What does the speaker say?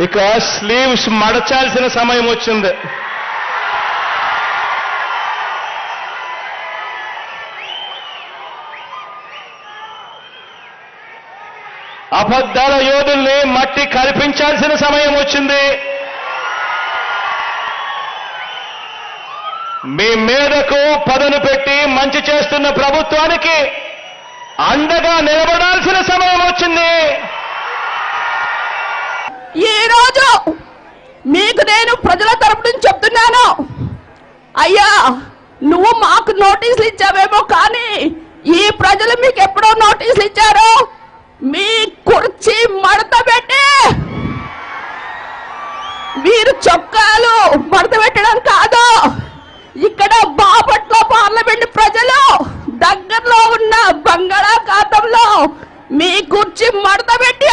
ఇక స్లీవ్స్ మడచాల్సిన సమయం వచ్చింది. అబద్ధాల యోధుల్ని మట్టి కల్పించాల్సిన సమయం వచ్చింది. మీ మీదకు పదను పెట్టి మంచి చేస్తున్న ప్రభుత్వానికి అండగా నిలబడాల్సిన సమయం వచ్చింది. ఈ రోజు మీకు నేను ప్రజల తరపు నుంచి చెప్తున్నాను, అయ్యా నువ్వు మాకు నోటీసులు ఇచ్చావేమో కానీ ఈ ప్రజలు మీకు ఎప్పుడో నోటీసులు ఇచ్చారు. మీ కుర్చీ మడత పెట్టి మీరు చొక్కాలు మడత పెట్టడం కాదు, ఇక్కడ బాపట్ల పార్లమెంట్ ప్రజలు దగ్గరలో ఉన్న బంగాళాఖాతంలో మీ కుర్చీ మడత పెట్టి